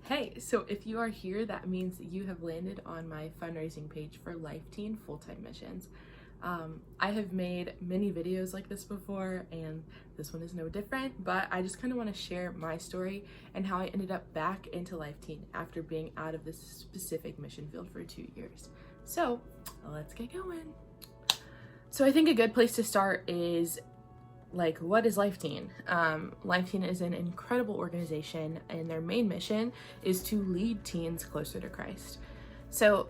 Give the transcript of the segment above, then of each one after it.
Hey, so if you are here, that means that you have landed on my fundraising page for Life Teen Full-Time Missions. I have made many videos like this before, and this one is no different, but I just kind of want to share my story and how I ended up back into Life Teen after being out of this specific mission field for 2 years. So let's get going. So I think a good place to start is what is Life Teen? Life Teen is an incredible organization, and their main mission is to lead teens closer to Christ. So,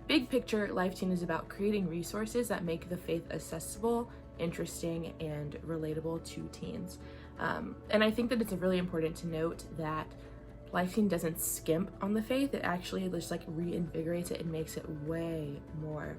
big picture, Life Teen is about creating resources that make the faith accessible, interesting, and relatable to teens. And I think that it's really important to note that Life Teen doesn't skimp on the faith. It actually just reinvigorates it and makes it way more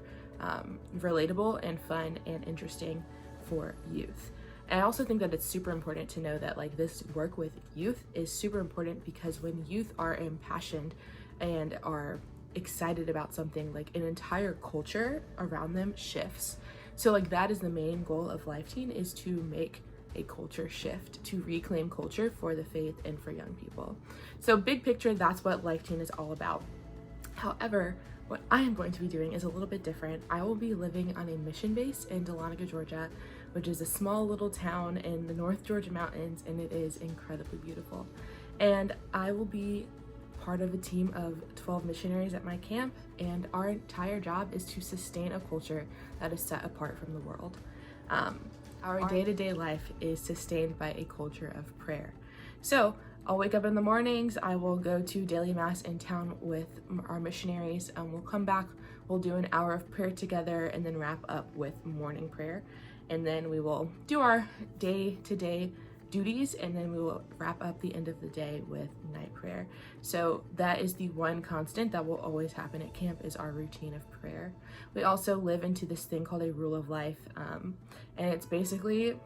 relatable and fun and interesting for youth. And I also think that it's super important to know that this work with youth is super important, because when youth are impassioned and are excited about something, an entire culture around them shifts. So that is the main goal of Life Teen, is to make a culture shift, to reclaim culture for the faith and for young people. So big picture, that's what Life Teen is all about. However, what I am going to be doing is a little bit different. I will be living on a mission base in Dahlonega, Georgia, which is a small little town in the North Georgia mountains, and it is incredibly beautiful. And I will be part of a team of 12 missionaries at my camp, and our entire job is to sustain a culture that is set apart from the world. Our day-to-day life is sustained by a culture of prayer. So I'll wake up in the mornings, I will go to daily mass in town with our missionaries, we'll come back, we'll do an hour of prayer together, and then wrap up with morning prayer. And then we will do our day-to-day duties, and then we will wrap up the end of the day with night prayer. So that is the one constant that will always happen at camp, is our routine of prayer. We also live into this thing called a rule of life, and it's basically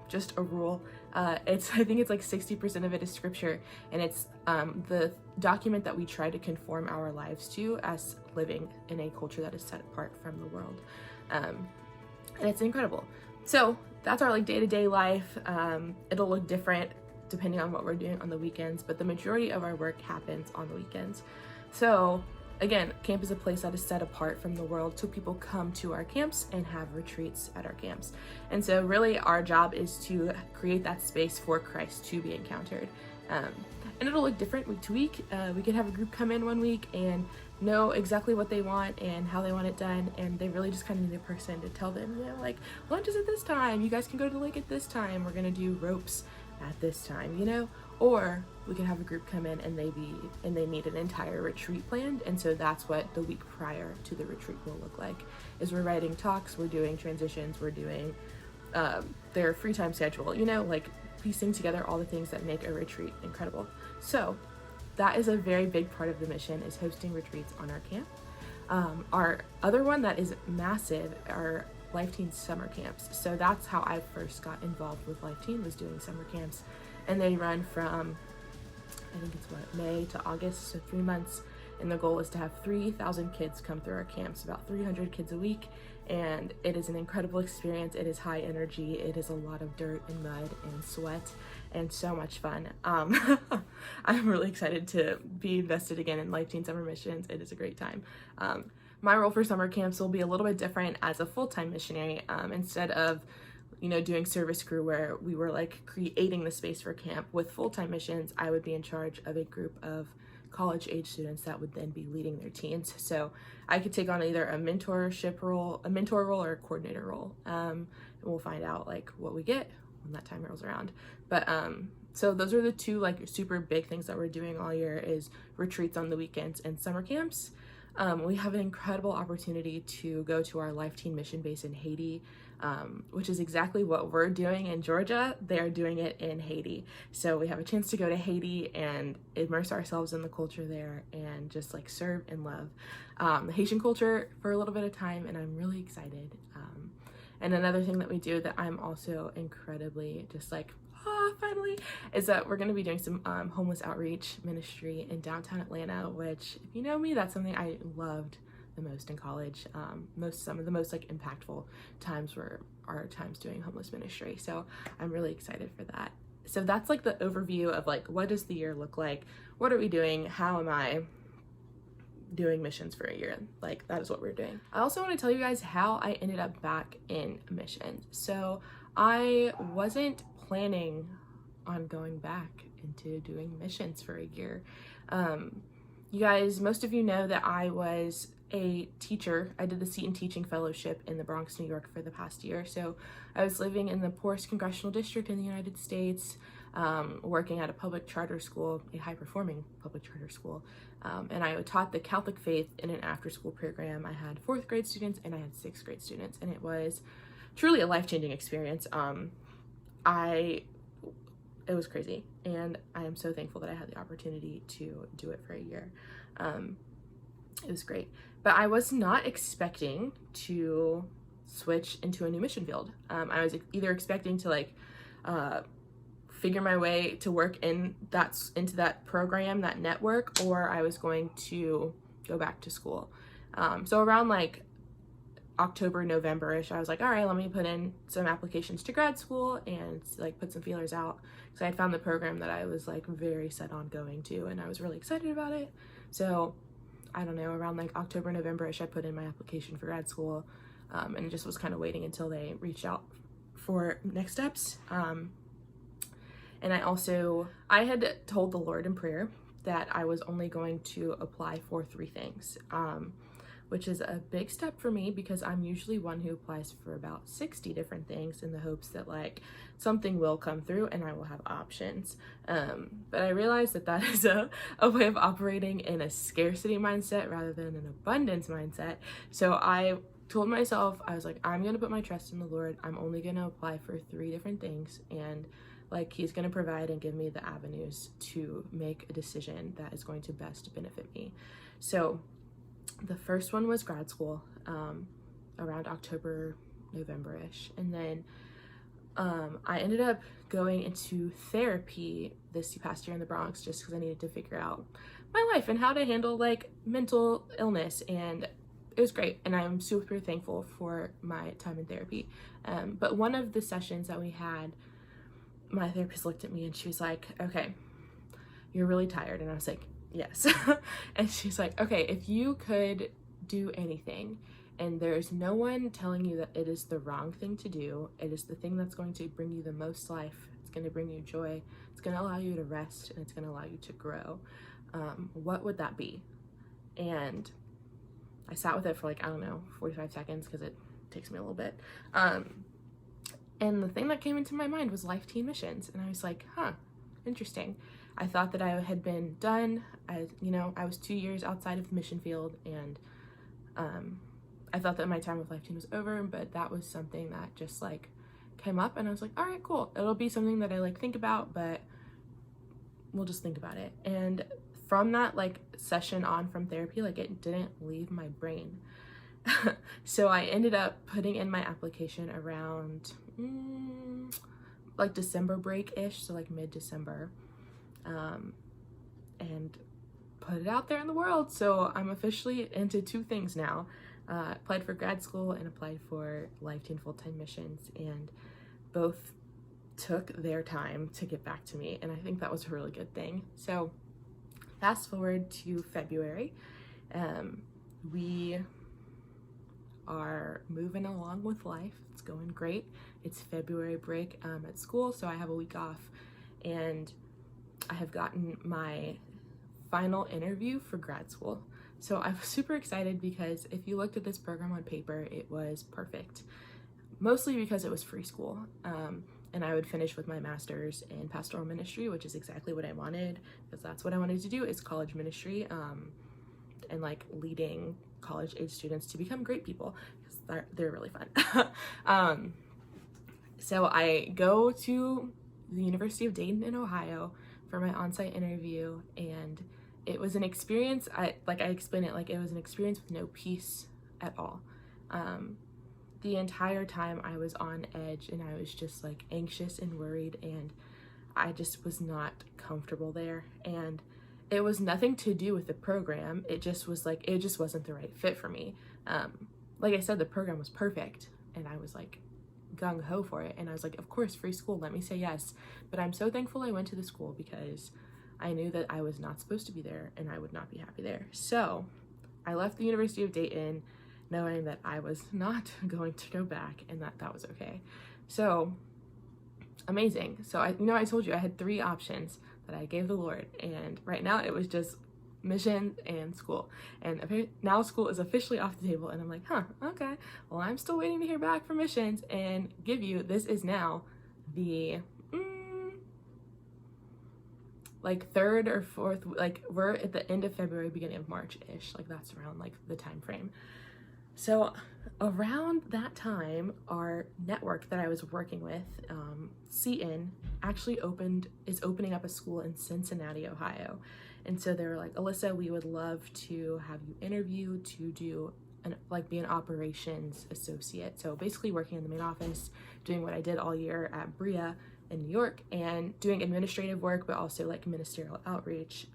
just a rule. I think it's 60% of it is scripture, and it's the document that we try to conform our lives to as living in a culture that is set apart from the world. And it's incredible. So that's our day-to-day life. It'll look different depending on what we're doing on the weekends, but the majority of our work happens on the weekends. So again, camp is a place that is set apart from the world, so people come to our camps and have retreats at our camps. And so really our job is to create that space for Christ to be encountered. And it'll look different week to week. We could have a group come in one week and know exactly what they want and how they want it done, and they really just kind of need a person to tell them, lunch is at this time, you guys can go to the lake at this time, we're gonna do ropes at this time, or we can have a group come in and they need an entire retreat planned, and so that's what the week prior to the retreat will look like, is we're writing talks, we're doing transitions, we're doing their free time schedule, piecing together all the things that make a retreat incredible. So that is a very big part of the mission, is hosting retreats on our camp. Our other one that is massive are Life Teen summer camps. So that's how I first got involved with Life Teen, was doing summer camps, and they run from, I think it's May to August, so 3 months, and the goal is to have 3,000 kids come through our camps, about 300 kids a week, and it is an incredible experience. It is high energy, it is a lot of dirt and mud and sweat, and so much fun. I'm really excited to be invested again in Life Teen Summer Missions. It is a great time. My role for summer camps will be a little bit different as a full-time missionary. Instead of doing service crew where we were creating the space for camp, with full-time missions, I would be in charge of a group of college-age students that would then be leading their teens. So I could take on either a mentor role, or a coordinator role. And we'll find out what we get when that time rolls around. But so those are the two super big things that we're doing all year, is retreats on the weekends and summer camps. We have an incredible opportunity to go to our Life Teen mission base in Haiti, which is exactly what we're doing in Georgia. They're doing it in Haiti. So we have a chance to go to Haiti and immerse ourselves in the culture there, and just serve and love the Haitian culture for a little bit of time, and I'm really excited. And another thing that we do that I'm also incredibly just finally, is that we're going to be doing some homeless outreach ministry in downtown Atlanta, which, if you know me, that's something I loved the most in college. Some of the most impactful times were our times doing homeless ministry. So I'm really excited for that. So that's like the overview of like, what does the year look like? What are we doing? How am I doing missions for a year? Like, that is what we're doing. I also want to tell you guys how I ended up back in missions. So I wasn't planning on going back into doing missions for a year. You guys, most of you know that I was a teacher. I did the Seton Teaching Fellowship in the Bronx, New York for the past year. So I was living in the poorest congressional district in the United States, working at a public charter school, a high-performing public charter school. And I taught the Catholic faith in an after-school program. I had 4th grade students and I had 6th grade students, and it was truly a life-changing experience. It was crazy, and I am so thankful that I had the opportunity to do it for a year. It was great, but I was not expecting to switch into a new mission field. I was either expecting to like figure my way to work into that program, that network, or I was going to go back to school. So around like October, November-ish, I was like, all right, let me put in some applications to grad school and like put some feelers out. So I had found the program that I was like very set on going to, and I was really excited about it. So I don't know, around like October, November-ish, I put in my application for grad school, and it just was kind of waiting until they reached out for next steps. And I had told the Lord in prayer that I was only going to apply for 3 things, which is a big step for me because I'm usually one who applies for about 60 different things in the hopes that like something will come through and I will have options. But I realized that that is a way of operating in a scarcity mindset rather than an abundance mindset. So I told myself, I was like, I'm gonna put my trust in the Lord. I'm only gonna apply for 3 different things, and like he's gonna provide and give me the avenues to make a decision that is going to best benefit me. So the first one was grad school, around October, November-ish. And then I ended up going into therapy this past year in the Bronx just because I needed to figure out my life and how to handle like mental illness. And it was great. And I'm super thankful for my time in therapy. But one of the sessions that we had, my therapist looked at me and she was like, okay, you're really tired. And I was like, yes. And she's like, okay, if you could do anything and there's no one telling you that it is the wrong thing to do, it is the thing that's going to bring you the most life, it's going to bring you joy, it's going to allow you to rest, and it's going to allow you to grow, what would that be? And I sat with it for like, I don't know, 45 seconds because it takes me a little bit. And the thing that came into my mind was Life Teen Missions. And I was like, huh, interesting. I thought that I had been done. I was 2 years outside of the mission field, and I thought that my time with Life Teen was over, but that was something that just like came up, and I was like, all right, cool. It'll be something that I like think about, but we'll just think about it. And from that like session on from therapy, like it didn't leave my brain. So I ended up putting in my application around like December break-ish, so like mid-December, and put it out there in the world. So I'm officially into 2 things now. Applied for grad school and applied for Life Teen full-time missions, and both took their time to get back to me, and I think that was a really good thing. So fast forward to February, we are moving along with life. It's going great. It's February break at school, so I have a week off, and I have gotten my final interview for grad school. So I was super excited because if you looked at this program on paper, it was perfect. Mostly because it was free school, and I would finish with my master's in pastoral ministry, which is exactly what I wanted, because that's what I wanted to do, is college ministry, and like leading college age students to become great people, because they're really fun. So I go to the University of Dayton in Ohio for my on-site interview, and it was an experience. I explain it like it was an experience with no peace at all. The entire time I was on edge, and I was just like anxious and worried, and I just was not comfortable there. And it was nothing to do with the program. It just was like, it just wasn't the right fit for me. Like I said, the program was perfect, and I was like gung-ho for it. And I was like, of course, free school, let me say yes. But I'm so thankful I went to the school because I knew that I was not supposed to be there and I would not be happy there. So I left the University of Dayton knowing that I was not going to go back and that was okay. So amazing. So I told you I had 3 options that I gave the Lord, and right now it was just mission and school. And now school is officially off the table, and I'm like, okay, well, I'm still waiting to hear back from missions. And this is now the like 3rd or 4th, like we're at the end of February, beginning of March-ish, like that's around like the time frame. So around that time, our network that I was working with, Seton, actually is opening up a school in Cincinnati, Ohio. And so they were like, Alyssa, we would love to have you interview to be an operations associate. So basically working in the main office, doing what I did all year at Bria in New York, and doing administrative work, but also like ministerial outreach,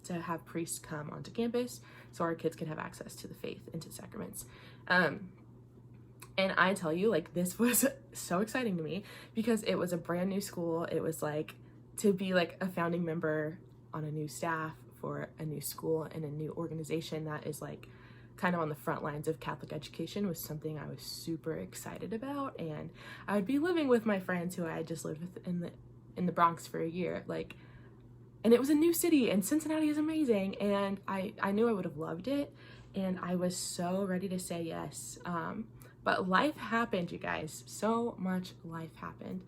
to have priests come onto campus so our kids can have access to the faith and to sacraments. And I tell you, like, this was so exciting to me because it was a brand new school. It was like to be like a founding member on a new staff for a new school and a new organization that is like kind of on the front lines of Catholic education was something I was super excited about. And I would be living with my friends who I had just lived with in the Bronx for a year, like, and it was a new city, and Cincinnati is amazing, and I knew I would have loved it, and I was so ready to say yes. But life happened, you guys. So much life happened.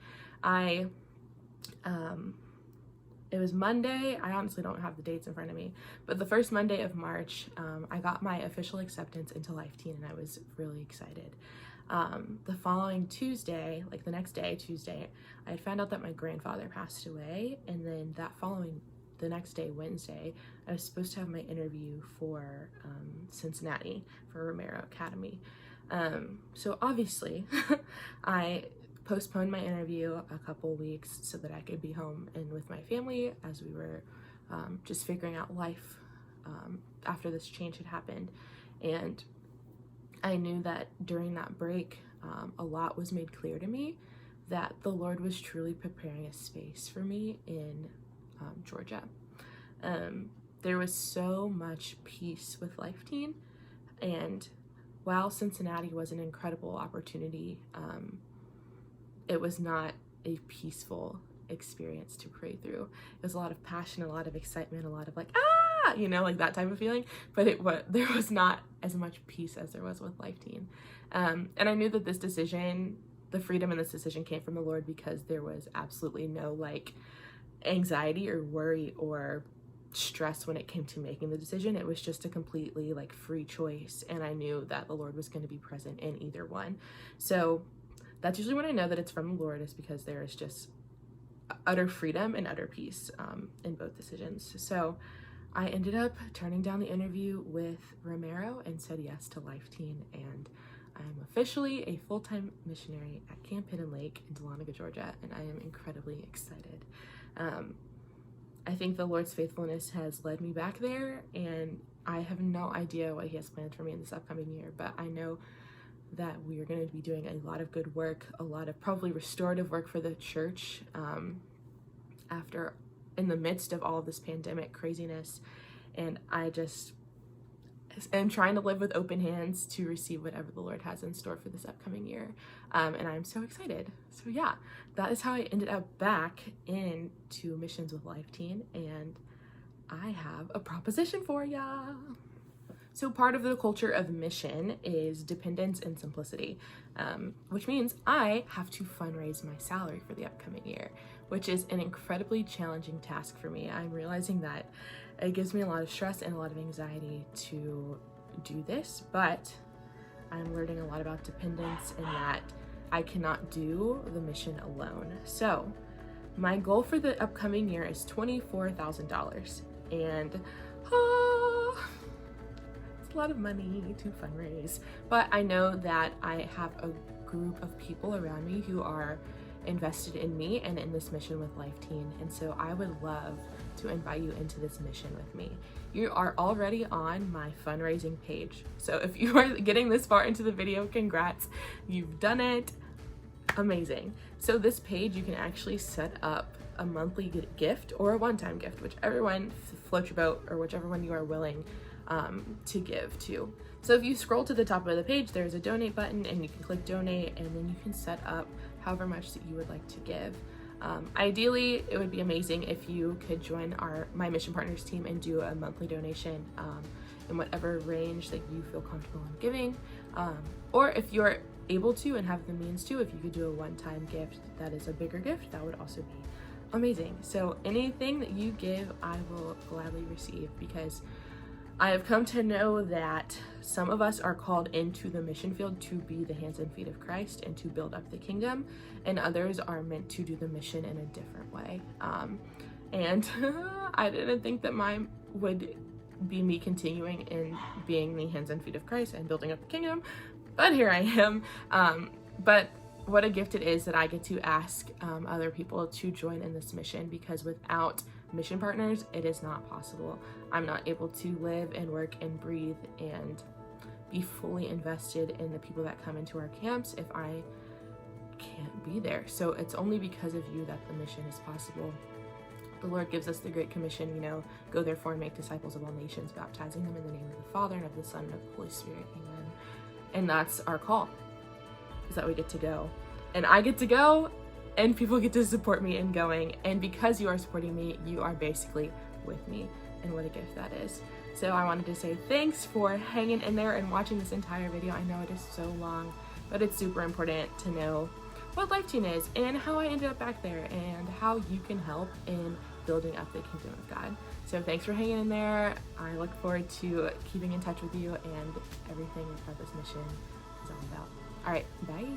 It was Monday. I honestly don't have the dates in front of me, but the first Monday of March, I got my official acceptance into Life Teen, and I was really excited. The following Tuesday, like the next day, Tuesday, I had found out that my grandfather passed away, and then the next day, Wednesday, I was supposed to have my interview for Cincinnati for Romero Academy. So obviously, I postponed my interview a couple weeks so that I could be home and with my family as we were just figuring out life after this change had happened. And I knew that during that break, a lot was made clear to me that the Lord was truly preparing a space for me in Georgia. There was so much peace with Life Teen, and while Cincinnati was an incredible opportunity, it was not a peaceful experience to pray through. It was a lot of passion, a lot of excitement, a lot of like, like that type of feeling, but there was not as much peace as there was with Life Teen. And I knew that this decision, the freedom in this decision came from the Lord, because there was absolutely no like anxiety or worry or stress when it came to making the decision. It was just a completely like free choice, and I knew that the Lord was going to be present in either one. So that's usually when I know that it's from the Lord, is because there is just utter freedom and utter peace in both decisions. So I ended up turning down the interview with Romero and said yes to Life Teen, and I'm officially a full-time missionary at Camp Hidden Lake in Dahlonega, Georgia, and I am incredibly excited. I think the Lord's faithfulness has led me back there, and I have no idea what He has planned for me in this upcoming year, but I know that we are going to be doing a lot of good work, a lot of probably restorative work for the church in the midst of all of this pandemic craziness. And I just am trying to live with open hands to receive whatever the Lord has in store for this upcoming year. And I'm so excited. So yeah, that is how I ended up back into missions with Life Teen, and I have a proposition for ya. So part of the culture of mission is dependence and simplicity, which means I have to fundraise my salary for the upcoming year, which is an incredibly challenging task for me. I'm realizing that it gives me a lot of stress and a lot of anxiety to do this, but I'm learning a lot about dependence and that I cannot do the mission alone. So my goal for the upcoming year is $24,000, and a lot of money to fundraise, but I know that I have a group of people around me who are invested in me and in this mission with Life Teen, and so I would love to invite you into this mission with me. You are already on my fundraising page, so if you are getting this far into the video, congrats, you've done it. amazing. So this page, you can actually set up a monthly gift or a one-time gift, whichever one floats your boat or whichever one you are willing to give to. So if you scroll to the top of the page, there's a donate button and you can click donate, and then you can set up however much that you would like to give. Ideally, it would be amazing if you could join my Mission Partners team and do a monthly donation in whatever range that you feel comfortable in giving. Or if you're able to and have the means to, if you could do a one-time gift that is a bigger gift, that would also be amazing. So anything that you give, I will gladly receive, because I have come to know that some of us are called into the mission field to be the hands and feet of Christ and to build up the kingdom, and others are meant to do the mission in a different way. And I didn't think that mine would be me continuing in being the hands and feet of Christ and building up the kingdom, but here I am. But what a gift it is that I get to ask other people to join in this mission, because without mission partners, it is not possible. I'm not able to live and work and breathe and be fully invested in the people that come into our camps if I can't be there. So it's only because of you that the mission is possible. The Lord gives us the Great Commission, go therefore and make disciples of all nations, baptizing them in the name of the Father and of the Son and of the Holy Spirit. Amen. And that's our call, is that we get to go. And I get to go, and people get to support me in going. And because you are supporting me, you are basically with me. And what a gift that is. So I wanted to say thanks for hanging in there and watching this entire video. I know it is so long, but it's super important to know what Life Teen is and how I ended up back there and how you can help in building up the kingdom of God. So thanks for hanging in there. I look forward to keeping in touch with you and everything that this mission is all about. All right, bye.